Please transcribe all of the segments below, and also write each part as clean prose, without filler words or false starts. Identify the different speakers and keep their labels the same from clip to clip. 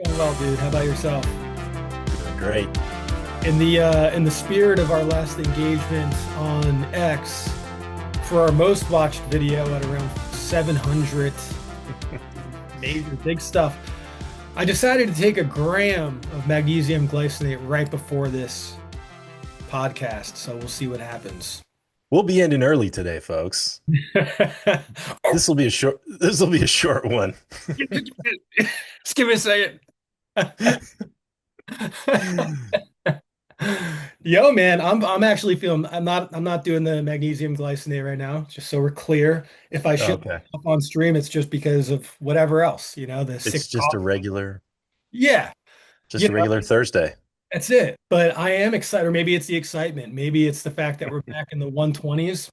Speaker 1: Going well, dude. How about yourself?
Speaker 2: Doing great.
Speaker 1: In the spirit of our last engagement on X, for our most watched video at around 700, major big stuff, I decided to take a gram of magnesium glycinate right before this podcast. So we'll see what happens.
Speaker 2: We'll be ending early today, folks. This will be a short one.
Speaker 1: Just give me a second. Yo, man, I'm actually feeling I'm not doing the magnesium glycinate right now, just so we're clear. If I show
Speaker 2: Okay.
Speaker 1: up on stream, it's just because of whatever else, the sick
Speaker 2: It's just
Speaker 1: cough.
Speaker 2: a regular,
Speaker 1: Yeah,
Speaker 2: just
Speaker 1: you
Speaker 2: a
Speaker 1: know,
Speaker 2: regular Thursday.
Speaker 1: that's it. But I am excited, or maybe it's the excitement. Maybe it's the fact that we're back in the 120s.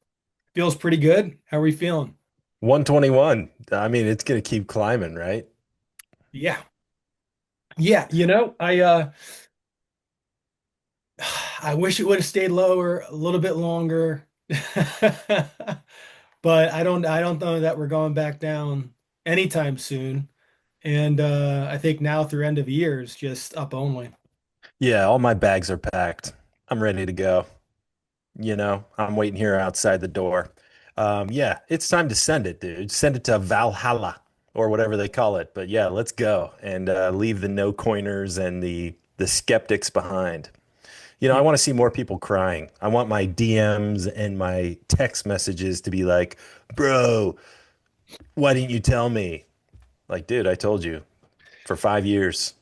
Speaker 1: Feels pretty good. How are we feeling?
Speaker 2: 121. I mean, it's gonna keep climbing, right?
Speaker 1: Yeah. Yeah, I wish it would have stayed lower a little bit longer. But I don't know that we're going back down anytime soon. And I think now through end of year is just up only.
Speaker 2: Yeah, all my bags are packed. I'm ready to go. I'm waiting here outside the door. Yeah, it's time to send it, dude. Send it to Valhalla or whatever they call it. But yeah, let's go and leave the no coiners and the skeptics behind. I
Speaker 1: Yeah.
Speaker 2: want to see more people crying. I want my DMs and my text messages to be like, bro, why didn't you tell me? Like, dude, I told you for 5 years.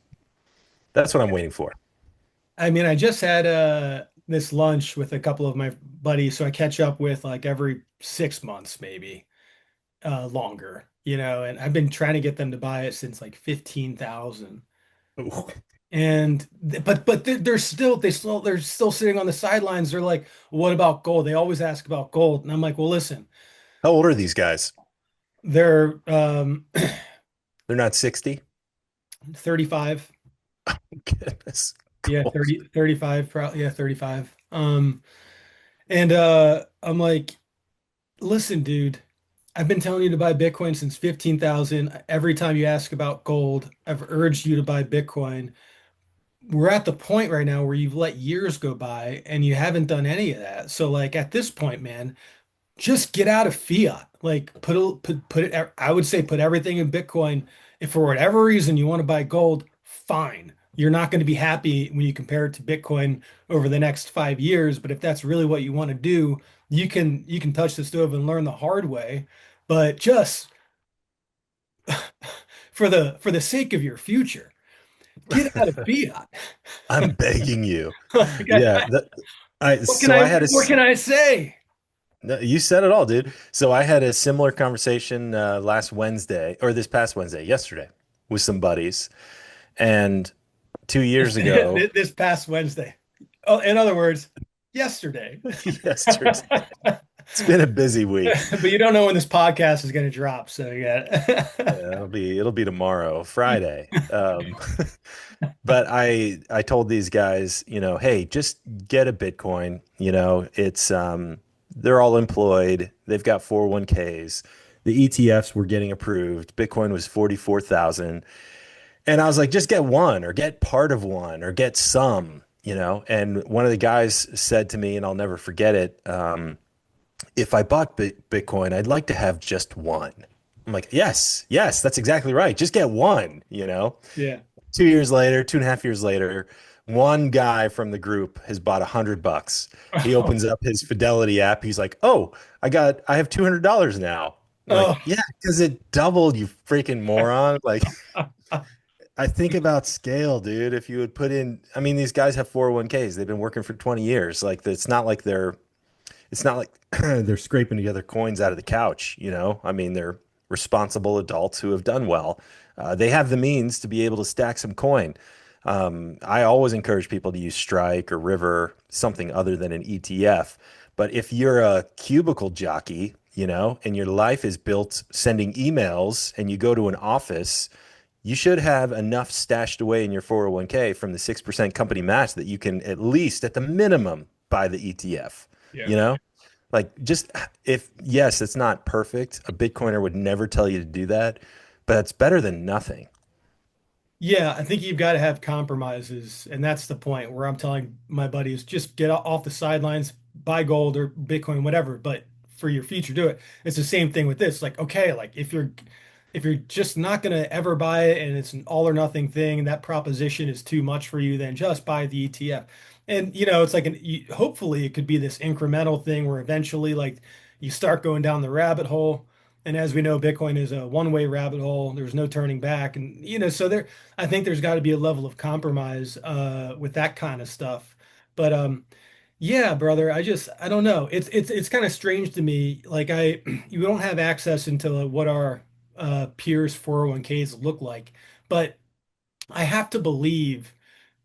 Speaker 2: That's what I'm waiting for.
Speaker 1: I mean, I just had this lunch with a couple of my buddies, so I catch up with like every 6 months, maybe longer, and I've been trying to get them to buy it since like 15,000.
Speaker 2: Ooh.
Speaker 1: But they're still sitting on the sidelines. They're like, what about gold? They always ask about gold. And I'm like, well, listen,
Speaker 2: How old are these guys?
Speaker 1: they're
Speaker 2: They're not 60?
Speaker 1: 35.
Speaker 2: Goodness.
Speaker 1: Yeah,
Speaker 2: Goals.
Speaker 1: 30, 35, probably. Yeah, 35. And I'm like, listen, dude, I've been telling you to buy Bitcoin since 15,000. Every time you ask about gold, I've urged you to buy Bitcoin. We're at the point right now where you've let years go by and you haven't done any of that. So like at this point, man, just get out of fiat. Like put it. I would say put everything in Bitcoin. If for whatever reason you want to buy gold, fine. You're not going to be happy when you compare it to Bitcoin over the next 5 years. But if that's really what you want to do, you can touch the stove and learn the hard way. But just for the sake of your future, get out of fiat.
Speaker 2: I'm begging you.
Speaker 1: Like,
Speaker 2: Yeah.
Speaker 1: what can
Speaker 2: So I had
Speaker 1: what can I say?
Speaker 2: no, you said it all, dude. So I had a similar conversation last Wednesday or this past Wednesday, yesterday, with some buddies. And 2 years ago,
Speaker 1: This past Wednesday. Oh, in other words, yesterday.
Speaker 2: yesterday, it's been a busy week.
Speaker 1: But you don't know when this podcast is going to drop, so yeah.
Speaker 2: Yeah, it'll be tomorrow, Friday. But I told these guys, hey, just get a Bitcoin. It's they're all employed. They've got 401ks. The ETFs were getting approved. Bitcoin was 44,000. And I was like, just get one or get part of one or get some. And one of the guys said to me, and I'll never forget it, if I bought Bitcoin, I'd like to have just one. I'm like, yes, yes, that's exactly right. Just get one.
Speaker 1: Yeah.
Speaker 2: 2 years later, 2.5 years later, one guy from the group has bought $100. He
Speaker 1: Oh,
Speaker 2: opens up his Fidelity app. He's like, oh, I have $200 now. I'm like,
Speaker 1: oh.
Speaker 2: yeah, because it doubled, you freaking moron. Like, I think about scale, dude. If you would put in, I mean, these guys have 401ks. They've been working for 20 years. Like, it's not like they're scraping together coins out of the couch. I mean, they're responsible adults who have done well. They have the means to be able to stack some coin. I always encourage people to use Strike or River, something other than an ETF. But if you're a cubicle jockey, and your life is built sending emails and you go to an office, you should have enough stashed away in your 401k from the 6% company match that you can at least, at the minimum, buy the ETF.
Speaker 1: Yeah.
Speaker 2: You know, like just if, yes, it's not perfect. A Bitcoiner would never tell you to do that, but it's better than nothing.
Speaker 1: Yeah, I think you've got to have compromises, and that's the point where I'm telling my buddies just get off the sidelines, buy gold or Bitcoin, whatever, but for your future, do it. It's the same thing with this. Like, okay, like if you're just not gonna ever buy it and it's an all or nothing thing, and that proposition is too much for you, then just buy the ETF. And it's like hopefully it could be this incremental thing where eventually like you start going down the rabbit hole. And as we know, Bitcoin is a one-way rabbit hole. There's no turning back. And so I think there's got to be a level of compromise with that kind of stuff. But yeah, brother, I don't know. It's kind of strange to me. Like you don't have access into what our peers' 401ks look like, but I have to believe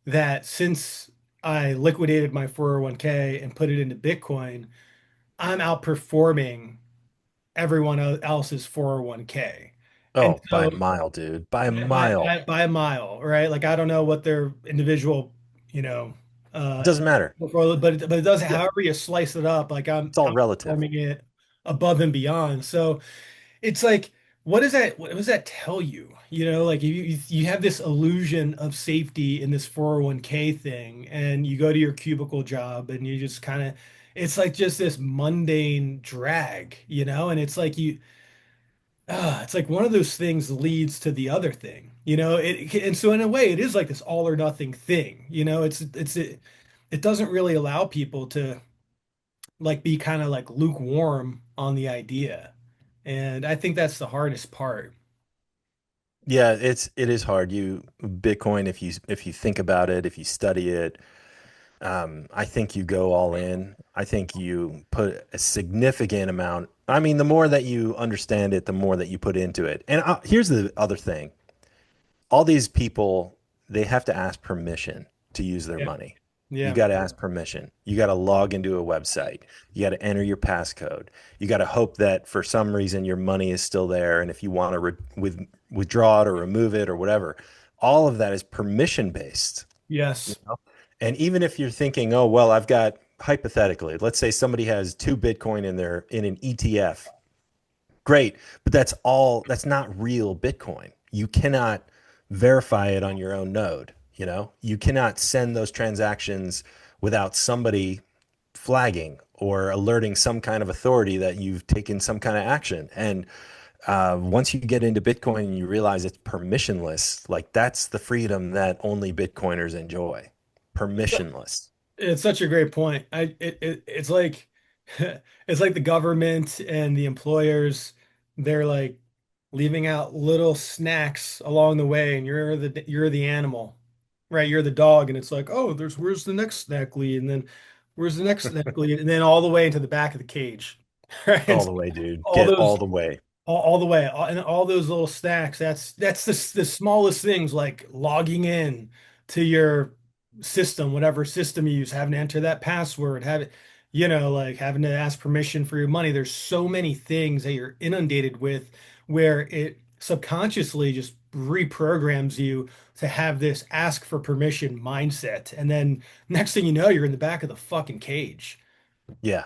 Speaker 1: that since I liquidated my 401k and put it into Bitcoin, I'm outperforming everyone else's 401k. And
Speaker 2: Oh, by a
Speaker 1: so
Speaker 2: mile, dude. By a
Speaker 1: by, by,
Speaker 2: mile.
Speaker 1: by by a mile, right? Like I don't know what their individual, you know,
Speaker 2: It
Speaker 1: uh,
Speaker 2: doesn't matter.
Speaker 1: but it does.
Speaker 2: Yeah,
Speaker 1: However you slice it up, like
Speaker 2: it's all
Speaker 1: I'm
Speaker 2: relative.
Speaker 1: performing it above and beyond. So it's like, what does that? What does that tell you? Like you have this illusion of safety in this 401k thing, and you go to your cubicle job, and you just kind of, it's like just this mundane drag, and it's like it's like one of those things leads to the other thing, and so in a way it is like this all or nothing thing, it doesn't really allow people to like be kind of like lukewarm on the idea. And I think that's the hardest part.
Speaker 2: Yeah, it is hard. Bitcoin, if you think about it, if you study it, I think you go all in. I think you put a significant amount. I mean, the more that you understand it, the more that you put into it. And here's the other thing. All these people, they have to ask permission to use their
Speaker 1: Yeah.
Speaker 2: money. You
Speaker 1: Yeah.
Speaker 2: got to ask permission. You got to log into a website. You got to enter your passcode. You got to hope that for some reason your money is still there. And if you want to withdraw it or remove it or whatever, all of that is permission based. You
Speaker 1: Yes.
Speaker 2: know? And even if you're thinking, oh, well, I've got hypothetically, let's say somebody has two Bitcoin in an ETF. Great, but that's not real Bitcoin. You cannot verify it on your own node, you know? You cannot send those transactions without somebody flagging or alerting some kind of authority that you've taken some kind of action. And once you get into Bitcoin and you realize it's permissionless, like that's the freedom that only Bitcoiners enjoy. Permissionless.
Speaker 1: It's such a great point. It's like it's like the government and the employers, they're like leaving out little snacks along the way, and you're the animal, right? You're the dog, and it's like, oh, where's the next snack lead, and then where's the next snack lead, and then all the way into the back of the cage, right?
Speaker 2: All
Speaker 1: And
Speaker 2: the way, dude.
Speaker 1: all
Speaker 2: Get all
Speaker 1: those
Speaker 2: the way.
Speaker 1: all the way, and all those little stacks. That's the smallest things, like logging in to your system, whatever system you use, having to enter that password, have it, like having to ask permission for your money. There's so many things that you're inundated with where it subconsciously just reprograms you to have this ask for permission mindset, and then next thing you know, you're in the back of the fucking cage.
Speaker 2: Yeah.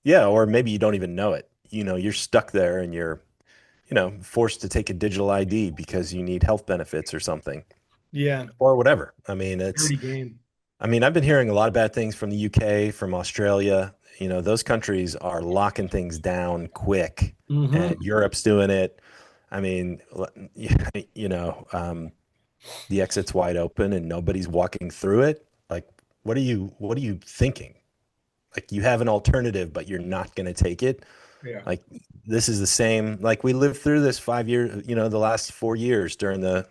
Speaker 2: Yeah. Or maybe you don't even know it. You know, you're stuck there and you're, forced to take a digital ID because you need health benefits or something
Speaker 1: Yeah,
Speaker 2: or whatever.
Speaker 1: dirty game.
Speaker 2: I've been hearing a lot of bad things from the UK, from Australia. You know, those countries are locking things down quick and
Speaker 1: Hmm.
Speaker 2: Europe's doing it. I mean, you know, the exit's wide open and nobody's walking through it. Like, what are you thinking? Like you have an alternative, but you're not going to take it.
Speaker 1: Yeah.
Speaker 2: Like this is the same. Like we lived through this 5 years, the last 4 years during the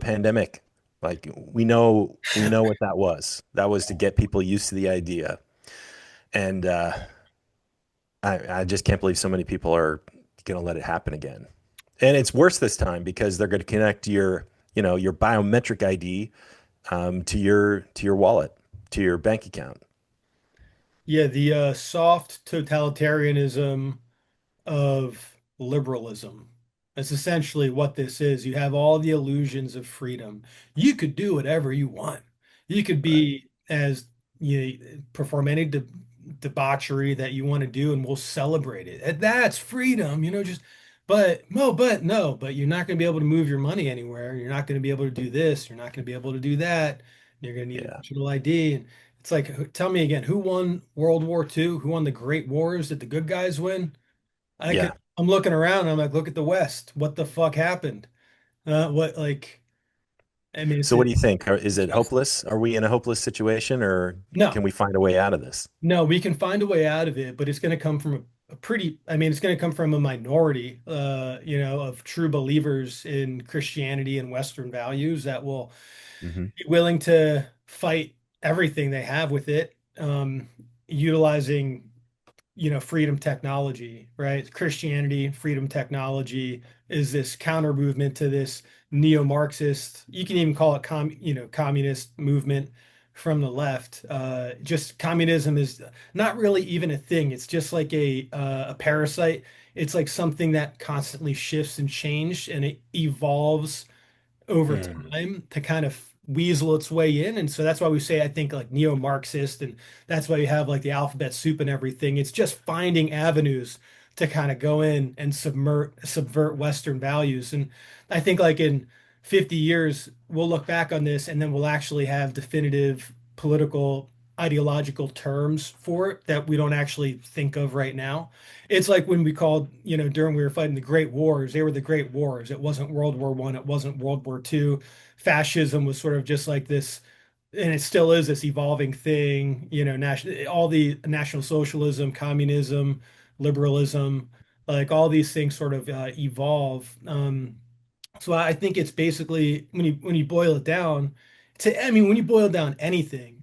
Speaker 2: pandemic. Like we know what that was. That was to get people used to the idea. And I just can't believe so many people are going to let it happen again. And it's worse this time because they're going to connect your biometric ID to your wallet, to your bank account.
Speaker 1: Yeah, the soft totalitarianism of liberalism. That's essentially what this is. You have all the illusions of freedom. You could do whatever you want. You could
Speaker 2: Right.
Speaker 1: be as you perform any debauchery that you want to do, and we'll celebrate it. And that's freedom, just. But no, but no, but you're not going to be able to move your money anywhere. You're not going to be able to do this. You're not going to be able to do that. You're going to need a
Speaker 2: Yeah.
Speaker 1: digital ID. And it's like, tell me again, who won World War II? Who won the Great Wars? Did the good guys win?
Speaker 2: Yeah.
Speaker 1: I'm looking around and I'm like, look at the West. What the fuck happened? What like? I mean,
Speaker 2: So what do you think? Is it
Speaker 1: disgusting.
Speaker 2: hopeless? Are we in a hopeless situation, or
Speaker 1: No,
Speaker 2: can we find a way out of this?
Speaker 1: no, we can find a way out of it, but it's going to come from a pretty, I mean, it's going to come from a minority, of true believers in Christianity and Western values that will
Speaker 2: Hmm.
Speaker 1: be willing to fight everything they have with it, utilizing freedom technology, right? Christianity, freedom technology is this counter movement to this neo-Marxist, you can even call it communist movement from the left. Just communism is not really even a thing. It's just like a parasite. It's like something that constantly shifts and changes and it evolves over
Speaker 2: Mm.
Speaker 1: time to kind of weasel its way in. And so that's why we say, I think, like neo-Marxist, and that's why you have like the alphabet soup and everything. It's just finding avenues to kind of go in and subvert Western values. And I think like in 50 years, we'll look back on this and then we'll actually have definitive political ideological terms for it that we don't actually think of right now. It's like when we called, during we were fighting the Great Wars, they were the Great Wars. It wasn't World War One, it wasn't World War Two. Fascism was sort of just like this, and it still is this evolving thing, all the National Socialism, communism, liberalism, like all these things sort of evolve. So I think it's basically when you boil it down, I mean, when you boil down anything,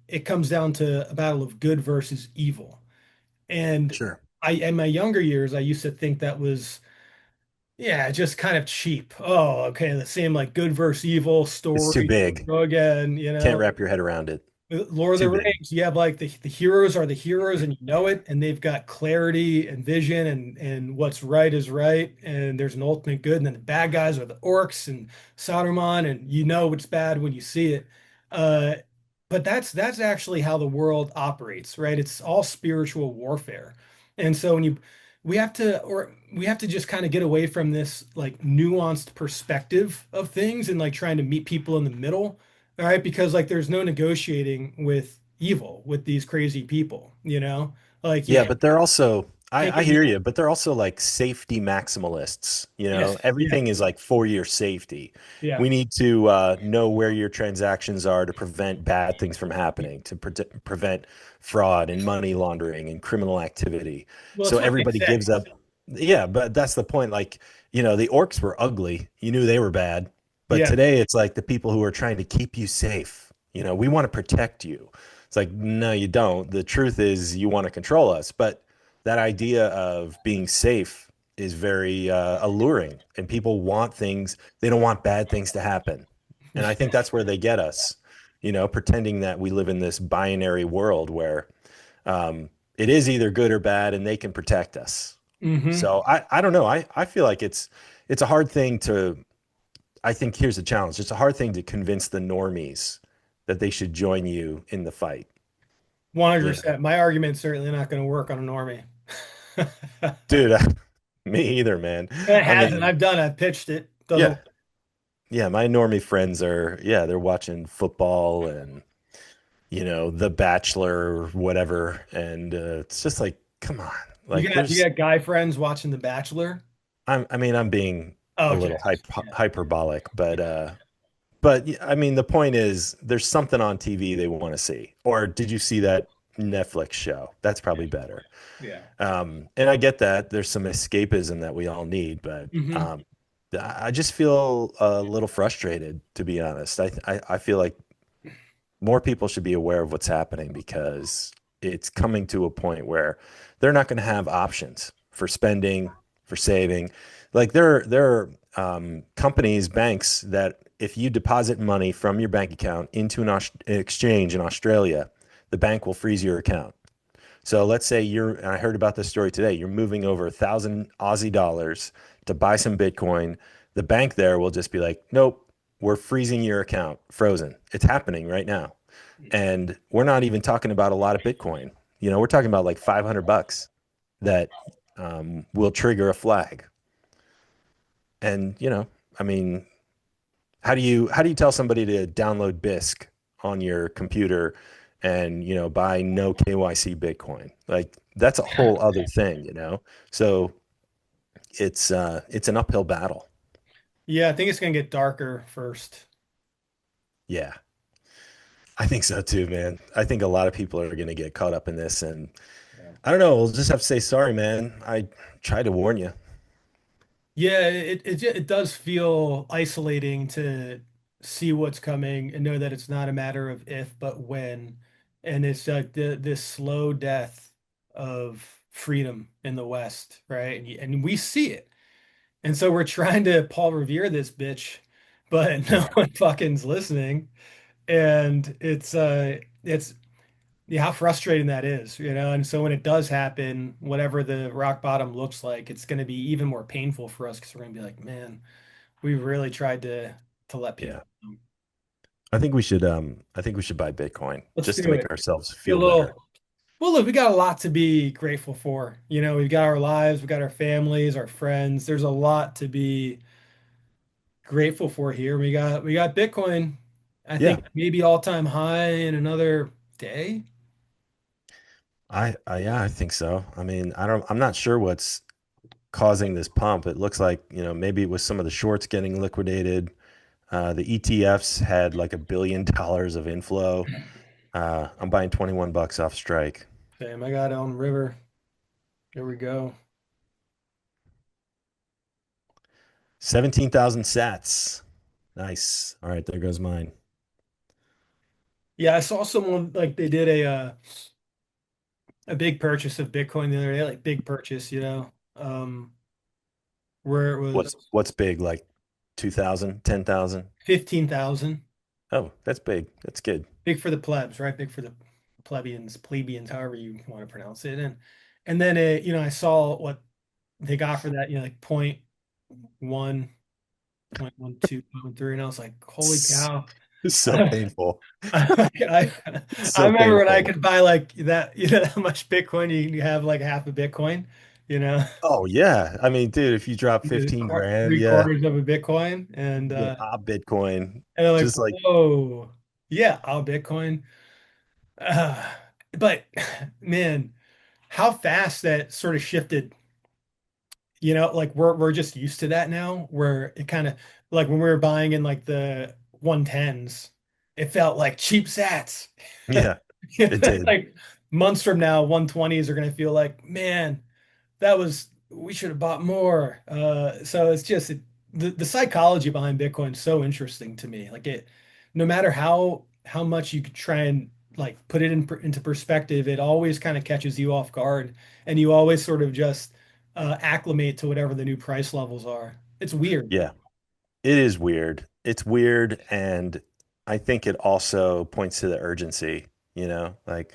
Speaker 1: it comes down to a battle of good versus evil. And
Speaker 2: Sure.
Speaker 1: in my younger years, I used to think that was, yeah, just kind of cheap. Oh, okay, the same like good versus evil
Speaker 2: It's too
Speaker 1: story
Speaker 2: big.
Speaker 1: again,
Speaker 2: Can't wrap your head around it.
Speaker 1: Lord of the
Speaker 2: Too big.
Speaker 1: Rings, you have like the heroes are the heroes and you know it, and they've got clarity and vision and what's right is right, and there's an ultimate good, and then the bad guys are the orcs and Saruman, and you know it's bad when you see it. Uh, but that's actually how the world operates, right? It's all spiritual warfare. And so we have to just kind of get away from this like nuanced perspective of things and like trying to meet people in the middle. All right, because like there's no negotiating with evil with these crazy people, Like you
Speaker 2: Yeah, but they're also,
Speaker 1: can't
Speaker 2: I
Speaker 1: get me.
Speaker 2: hear you, but they're also like safety maximalists.
Speaker 1: Yes, yeah,
Speaker 2: Everything is like for your safety.
Speaker 1: yeah.
Speaker 2: We need to know where your transactions are to prevent bad things from happening, to prevent fraud and money laundering and criminal activity.
Speaker 1: Well,
Speaker 2: So
Speaker 1: it's what they
Speaker 2: everybody
Speaker 1: say.
Speaker 2: gives up. Yeah, but that's the point. Like, the orcs were ugly. You knew they were bad. But
Speaker 1: Yeah.
Speaker 2: today it's like the people who are trying to keep you safe. We want to protect you. It's like, no, you don't. The truth is, you want to control us. But that idea of being safe is very alluring, and people want things. They don't want bad things to happen, and I think that's where they get us. Pretending that we live in this binary world where it is either good or bad, and they can protect us.
Speaker 1: Hmm.
Speaker 2: So I don't know. I feel like it's a hard thing to. I think here's the challenge. It's a hard thing to convince the normies that they should join you in the fight. You know,
Speaker 1: 100%. My argument's certainly not going to work on a normie.
Speaker 2: dude, me either, man.
Speaker 1: It
Speaker 2: I
Speaker 1: hasn't.
Speaker 2: mean,
Speaker 1: I've pitched it. Doesn't.
Speaker 2: yeah, yeah. My normie friends are, yeah, they're watching football and The Bachelor, or whatever, and it's just like, come on, like
Speaker 1: You
Speaker 2: there's.
Speaker 1: got guy friends watching The Bachelor?
Speaker 2: I mean, I'm being a
Speaker 1: Okay.
Speaker 2: little
Speaker 1: Yeah.
Speaker 2: hyperbolic, but yeah, I mean, the point is, there's something on TV they want to see. Or did you see that Netflix show? That's probably better.
Speaker 1: Yeah.
Speaker 2: And I get that there's some escapism that we all need, but
Speaker 1: Hmm.
Speaker 2: I just feel a little frustrated, to be honest. I feel like more people should be aware of what's happening because it's coming to a point where they're not going to have options for spending, for saving. Like there are companies, banks that if you deposit money from your bank account into an exchange in Australia, the bank will freeze your account. So let's say and I heard about this story today, you're moving over 1,000 Aussie dollars to buy some Bitcoin. The bank there will just be like, nope, we're freezing your account, frozen. It's happening right now. And we're not even talking about a lot of Bitcoin. We're talking about like $500 that will trigger a flag. And, I mean, how do you tell somebody to download BISC on your computer and, buy no KYC Bitcoin? Like that's a whole other thing. So it's an uphill battle.
Speaker 1: Yeah, I think it's gonna get darker first.
Speaker 2: Yeah. I think so too, man. I think a lot of people are going to get caught up in this, and
Speaker 1: Yeah.
Speaker 2: I don't know. We'll just have to say sorry, man. I tried to warn you.
Speaker 1: Yeah, it does feel isolating to see what's coming and know that it's not a matter of if, but when. And it's like this slow death of freedom in the West, right? And we see it. And so we're trying to Paul Revere this bitch, but no
Speaker 2: Yeah.
Speaker 1: one fucking's listening. And it's yeah, how frustrating that is, you know? And so when it does happen, whatever the rock bottom looks like, it's going to be even more painful for us because we're going to be like, man, we really tried to let people
Speaker 2: Yeah.
Speaker 1: know.
Speaker 2: I think we should buy Bitcoin
Speaker 1: Let's
Speaker 2: just to
Speaker 1: do
Speaker 2: make
Speaker 1: it.
Speaker 2: ourselves
Speaker 1: Be a
Speaker 2: feel better.
Speaker 1: little, well, look, we got a lot to be grateful for. You know, we've got our lives, we've got our families, our friends. There's a lot to be grateful for here. We got Bitcoin. I
Speaker 2: Yeah.
Speaker 1: think maybe all-time high in another day.
Speaker 2: Yeah, I think so. I mean, I'm not sure what's causing this pump. It looks like, maybe it was some of the shorts getting liquidated. The ETFs had like $1 billion of inflow. I'm buying 21 bucks off strike.
Speaker 1: Same. I got Elm River. There we go.
Speaker 2: 17,000 sats. Nice. All right, there goes mine.
Speaker 1: Yeah, I saw someone like they did a big purchase of Bitcoin the other day, like big purchase, where it
Speaker 2: What's
Speaker 1: was
Speaker 2: what's big, like 2,000, 10,000?
Speaker 1: 15,000.
Speaker 2: Oh, that's big. That's good.
Speaker 1: Big for the plebs, right? Big for the plebeians, however you want to pronounce it. And then I saw what they got for that, like point one, point 0.12, point 0.13, and I was like, holy
Speaker 2: It's
Speaker 1: cow.
Speaker 2: so painful.
Speaker 1: I,
Speaker 2: It's
Speaker 1: I
Speaker 2: so
Speaker 1: remember when I
Speaker 2: painful.
Speaker 1: could buy like that, how much Bitcoin you have like half a Bitcoin, you know.
Speaker 2: Oh yeah. I mean, dude, if you drop 15 grand,
Speaker 1: Three
Speaker 2: yeah,
Speaker 1: quarters of a Bitcoin, and
Speaker 2: you get a Bitcoin.
Speaker 1: they're like,
Speaker 2: Just like,
Speaker 1: whoa, yeah, all Bitcoin. Uh, but man, how fast that sort of shifted. Like we're just used to that now, where it kind of like when we were buying in like the 110s, it felt like cheap sats.
Speaker 2: yeah, it did.
Speaker 1: Like months from now, 120s are gonna feel like, man, we should have bought more. So it's just the psychology behind Bitcoin is so interesting to me. Like no matter how much you could try and like put it into perspective, it always kind of catches you off guard, and you always sort of just acclimate to whatever the new price levels are. It's weird.
Speaker 2: Yeah, it is weird. It's weird, and I think it also points to the urgency, like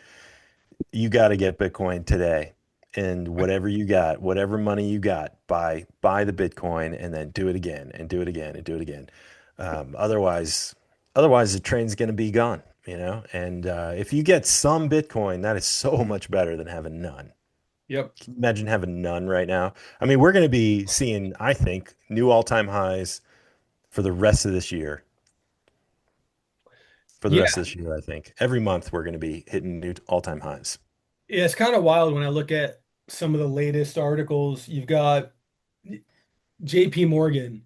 Speaker 2: you got to get Bitcoin today. And whatever you got, whatever money you got, buy the Bitcoin and then do it again and do it again and do it again. Otherwise the train's going to be gone, And if you get some Bitcoin, that is so much better than having none.
Speaker 1: Yep.
Speaker 2: Can you imagine having none right now? I mean, we're going to be seeing, I think, new all-time highs for the rest of this year. For the
Speaker 1: Yeah.
Speaker 2: rest of this year, I think every month we're going to be hitting new all-time highs.
Speaker 1: Yeah, it's kind of wild when I look at some of the latest articles. You've got JP Morgan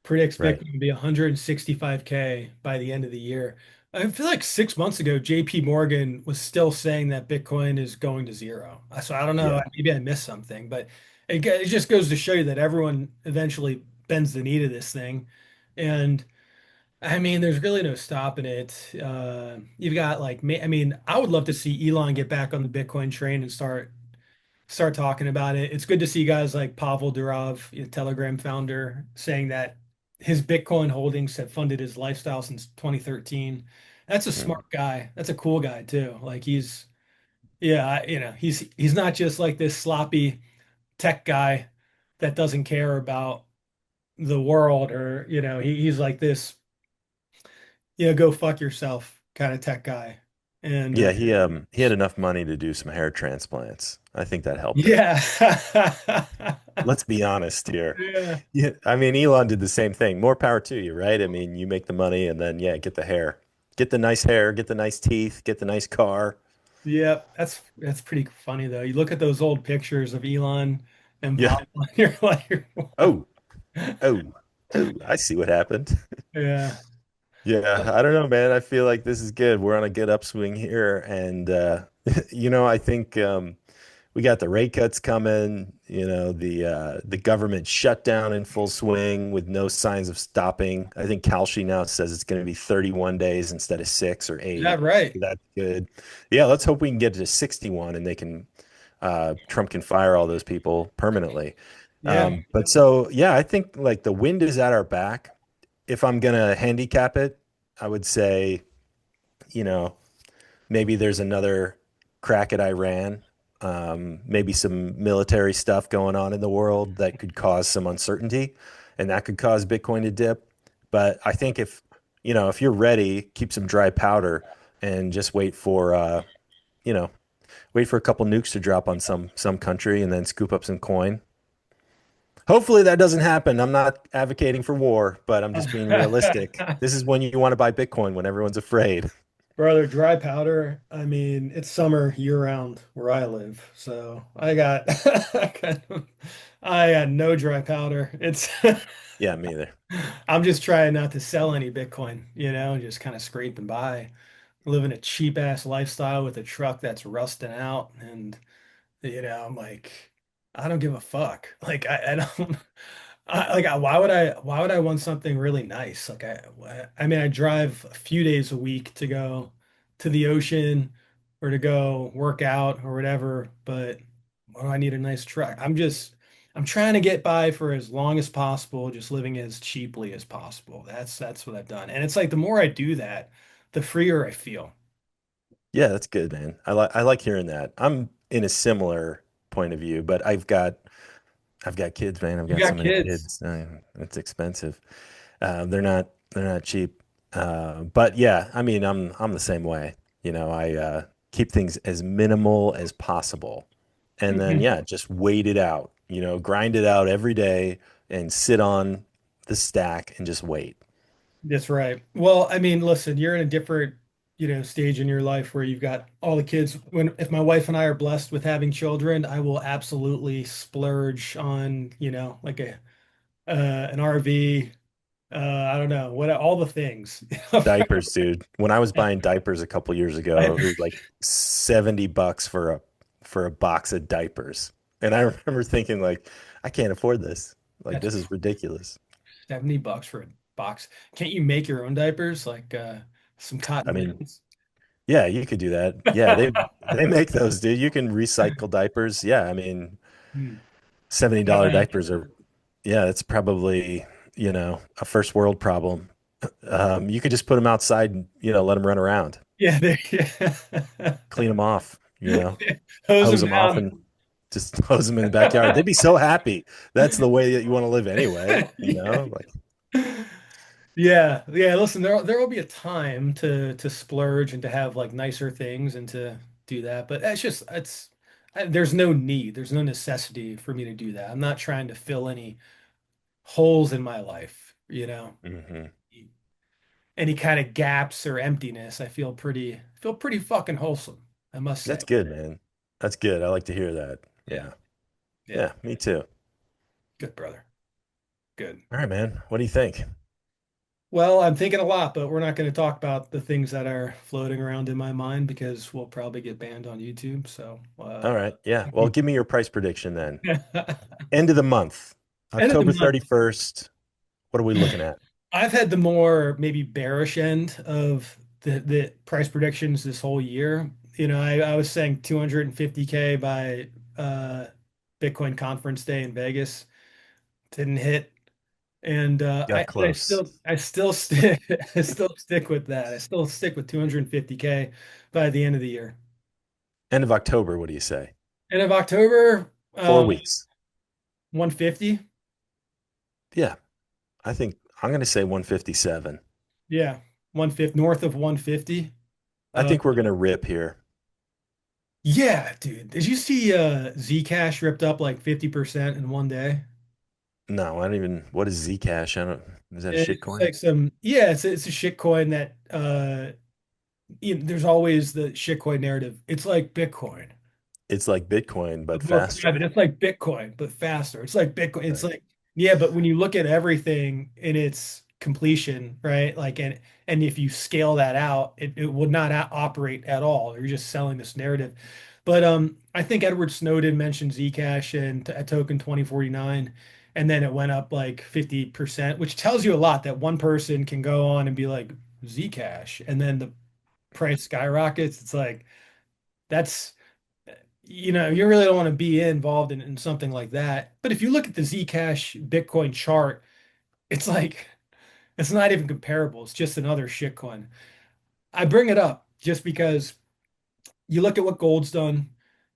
Speaker 1: predicts
Speaker 2: Right.
Speaker 1: Bitcoin to be 165K by the end of the year. I feel like 6 months ago, JP Morgan was still saying that Bitcoin is going to zero. So I don't know,
Speaker 2: Yeah.
Speaker 1: maybe I missed something, but it just goes to show you that everyone eventually bends the knee to this thing. And I mean, there's really no stopping it. You've got like, I mean, I would love to see Elon get back on the Bitcoin train and start talking about it. It's good to see guys like Pavel Durov, Telegram founder, saying that his Bitcoin holdings have funded his lifestyle since 2013. That's a
Speaker 2: Mm.
Speaker 1: smart guy. That's a cool guy too. Like yeah, he's not just like this sloppy tech guy that doesn't care about the world, or he's like this, go fuck yourself kind of tech guy. And
Speaker 2: Yeah, he had enough money to do some hair transplants. I think that helped him.
Speaker 1: yeah.
Speaker 2: Let's be honest here.
Speaker 1: Yeah.
Speaker 2: Yeah, I mean, Elon did the same thing. More power to you, right? I mean, you make the money and then yeah, get the hair. Get the nice hair, get the nice teeth, get the nice car.
Speaker 1: Yeah, that's pretty funny though. You look at those old pictures of Elon and
Speaker 2: Yeah.
Speaker 1: Bob, and you're like, what?
Speaker 2: Oh, oh, oh, I see what happened.
Speaker 1: Yeah.
Speaker 2: Yeah, I don't know, man. I feel like this is good. We're on a good upswing here, and I think we got the rate cuts coming. The government shutdown in full swing with no signs of stopping. I think Kalshi now says it's going to be 31 days instead of 6 or 8.
Speaker 1: Is that right?
Speaker 2: So that's good. Yeah, let's hope we can get to 61 and they can Trump can fire all those people permanently.
Speaker 1: Yeah.
Speaker 2: But so yeah, I think like the wind is at our back. If I'm gonna handicap it, I would say, you know, maybe there's another crack at Iran, maybe some military stuff going on in the world that could cause some uncertainty, and that could cause Bitcoin to dip. But I think if you're ready, keep some dry powder and just you know, wait for a couple nukes to drop on some country and then scoop up some coin. Hopefully that doesn't happen. I'm not advocating for war, but I'm just being realistic. This is when you want to buy Bitcoin when everyone's afraid.
Speaker 1: Brother, dry powder. I mean, it's summer year round where I live. So I got I got no dry powder. It's
Speaker 2: Yeah, me either.
Speaker 1: I'm just trying not to sell any Bitcoin, just kind of scraping by, living a cheap ass lifestyle with a truck that's rusting out. And, I'm like, I don't give a fuck. Like, I don't, why would I want something really nice? Like, I mean, I drive a few days a week to go to the ocean or to go work out or whatever, but why do I need a nice truck? I'm trying to get by for as long as possible, just living as cheaply as possible. That's what I've done. And it's like the more I do that, the freer I feel.
Speaker 2: Yeah, that's good, man. I like hearing that. I'm in a similar point of view, but I've got kids, man. I've
Speaker 1: You
Speaker 2: got so
Speaker 1: got
Speaker 2: many
Speaker 1: kids.
Speaker 2: kids. It's expensive. They're not cheap. But yeah, I mean, I'm the same way. I keep things as minimal as possible, and then
Speaker 1: Mhm.
Speaker 2: yeah, just wait it out. Grind it out every day and sit on the stack and just wait.
Speaker 1: That's right. Well, I mean, listen, you're in a different, stage in your life where you've got all the kids. If my wife and I are blessed with having children, I will absolutely splurge on, like an RV. I don't know what all the things.
Speaker 2: Diapers, dude. When I was buying diapers a couple years ago, it was like $70 for a box of diapers. And I remember thinking like, I can't afford this. Like
Speaker 1: That's
Speaker 2: this is ridiculous.
Speaker 1: $70 for a box. Can't you make your own diapers like some
Speaker 2: I
Speaker 1: cotton
Speaker 2: mean,
Speaker 1: mittens?
Speaker 2: yeah, you could do that. Yeah, they make those, dude. You can recycle diapers. Yeah, I mean,
Speaker 1: Hmm.
Speaker 2: $70 diapers are yeah, it's probably, a first world problem. You could just put them outside and, let them run around,
Speaker 1: Yeah, yeah.
Speaker 2: clean them off,
Speaker 1: Hose
Speaker 2: hose
Speaker 1: them
Speaker 2: them off
Speaker 1: down.
Speaker 2: and just hose them in the backyard. They'd be so happy. That's the way that you want to live anyway,
Speaker 1: Yeah.
Speaker 2: Like,
Speaker 1: Yeah, yeah. Listen, there will be a time to splurge and to have like nicer things and to do that, but there's no need, there's no necessity for me to do that. I'm not trying to fill any holes in my life,
Speaker 2: hmm.
Speaker 1: any kind of gaps or emptiness. I feel pretty fucking wholesome, I must say.
Speaker 2: That's good, man. That's good. I like to hear that.
Speaker 1: Yeah,
Speaker 2: Yeah.
Speaker 1: yeah.
Speaker 2: Yeah, me too.
Speaker 1: Good brother. Good.
Speaker 2: All right, man. What do you think?
Speaker 1: Well, I'm thinking a lot, but we're not going to talk about the things that are floating around in my mind because we'll probably get banned on YouTube. So,
Speaker 2: All right. Yeah. Well, give me your price prediction then.
Speaker 1: end
Speaker 2: End of the month,
Speaker 1: of the
Speaker 2: October
Speaker 1: month.
Speaker 2: 31st. What are we looking at?
Speaker 1: I've had the more maybe bearish end of the price predictions this whole year. I was saying 250K by uh, Bitcoin conference day in Vegas. Didn't hit. And
Speaker 2: Got
Speaker 1: I
Speaker 2: close.
Speaker 1: still stick I still stick with that. I still stick with 250K by the end of the year.
Speaker 2: End of October, what do you say?
Speaker 1: End of October,
Speaker 2: 4 weeks.
Speaker 1: 150.
Speaker 2: Yeah. I think I'm going to say 157.
Speaker 1: Yeah, 150 north of 150.
Speaker 2: I
Speaker 1: Uh,
Speaker 2: think we're gonna rip here.
Speaker 1: yeah, dude. Did you see Zcash ripped up like 50% in one day?
Speaker 2: No, I don't even. What is Zcash? I don't. Is that a shit
Speaker 1: It's
Speaker 2: coin?
Speaker 1: like some, yeah, it's a shit coin that there's always the shit coin narrative. It's like Bitcoin,
Speaker 2: It's like Bitcoin, but
Speaker 1: but more
Speaker 2: faster.
Speaker 1: private. It's like Bitcoin, but faster. It's like Bitcoin. It's
Speaker 2: Right.
Speaker 1: like, yeah, but when you look at everything in its completion, right? Like, and if you scale that out, it would not operate at all. You're just selling this narrative. But I think Edward Snowden mentioned Zcash and a token 2049, and then it went up like 50%, which tells you a lot that one person can go on and be like Zcash, and then the price skyrockets. It's like that's you really don't want to be involved in something like that. But if you look at the Zcash Bitcoin chart, it's like it's not even comparable. It's just another shitcoin. I bring it up just because you look at what gold's done.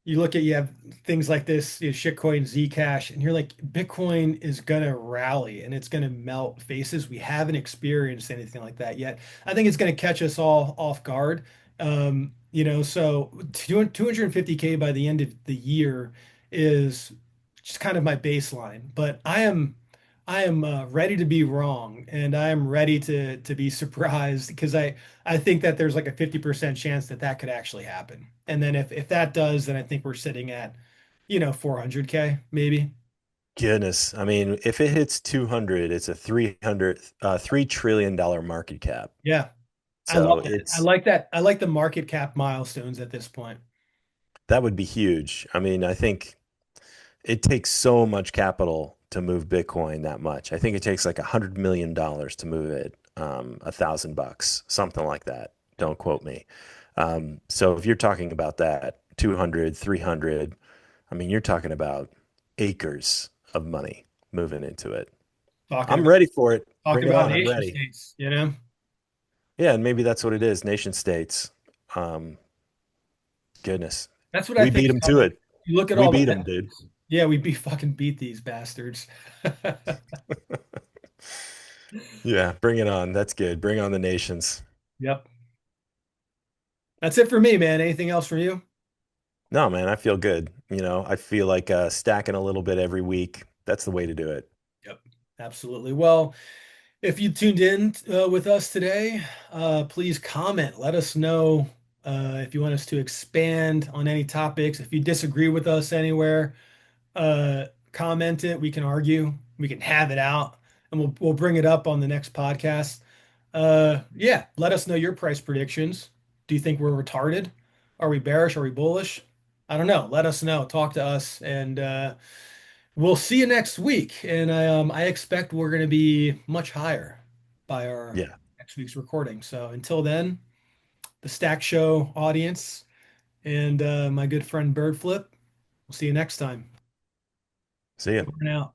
Speaker 1: You have things like this, shitcoin, Zcash, and you're like, Bitcoin is gonna rally and it's gonna melt faces. We haven't experienced anything like that yet. I think it's gonna catch us all off guard. So 250K by the end of the year is just kind of my baseline. But I am ready to be wrong, and I am ready to be surprised because I think that there's like a 50% chance that that could actually happen. And then if that does, then I think we're sitting at, 400K maybe.
Speaker 2: Goodness. I mean, if it hits 200, it's a 3 trillion dollar market cap.
Speaker 1: Yeah, I
Speaker 2: So
Speaker 1: love that. I
Speaker 2: it's
Speaker 1: like that. I like the market cap milestones at this point.
Speaker 2: that would be huge. I mean, I think it takes so much capital to move Bitcoin that much. I think it takes like $100 million to move it, $1,000, something like that. Don't quote me. So if you're talking about that, 200, 300, I mean, you're talking about acres of money moving into it.
Speaker 1: Talking
Speaker 2: I'm
Speaker 1: about
Speaker 2: ready for it.
Speaker 1: talking
Speaker 2: Bring it
Speaker 1: about
Speaker 2: on. I'm
Speaker 1: nation
Speaker 2: ready.
Speaker 1: states, you know?
Speaker 2: Yeah, and maybe that's what it is. Nation states. Um, Goodness,
Speaker 1: That's what I
Speaker 2: we
Speaker 1: think
Speaker 2: beat
Speaker 1: is
Speaker 2: them to
Speaker 1: coming.
Speaker 2: it.
Speaker 1: You look at
Speaker 2: We
Speaker 1: all
Speaker 2: beat
Speaker 1: the
Speaker 2: them, dude.
Speaker 1: headlines. Yeah, we fucking beat these bastards.
Speaker 2: Yeah, bring it on. That's good. Bring on the nations.
Speaker 1: Yep. That's it for me, man. Anything else from you?
Speaker 2: No, man, I feel good. I feel like stacking a little bit every week. That's the way to do it.
Speaker 1: Yep. Absolutely. Well, if you tuned in with us today, please comment. Let us know if you want us to expand on any topics. If you disagree with us anywhere, comment it. We can argue. We can have it out, and we'll bring it up on the next podcast. Yeah, let us know your price predictions. Do you think we're retarded? Are we bearish? Are we bullish? I don't know. Let us know. Talk to us, and we'll see you next week. And I expect we're going to be much higher by our
Speaker 2: Yeah.
Speaker 1: next week's recording. So until then, the Stack Show audience and my good friend Bird Flip, we'll see you next time.
Speaker 2: See ya.
Speaker 1: Over and out.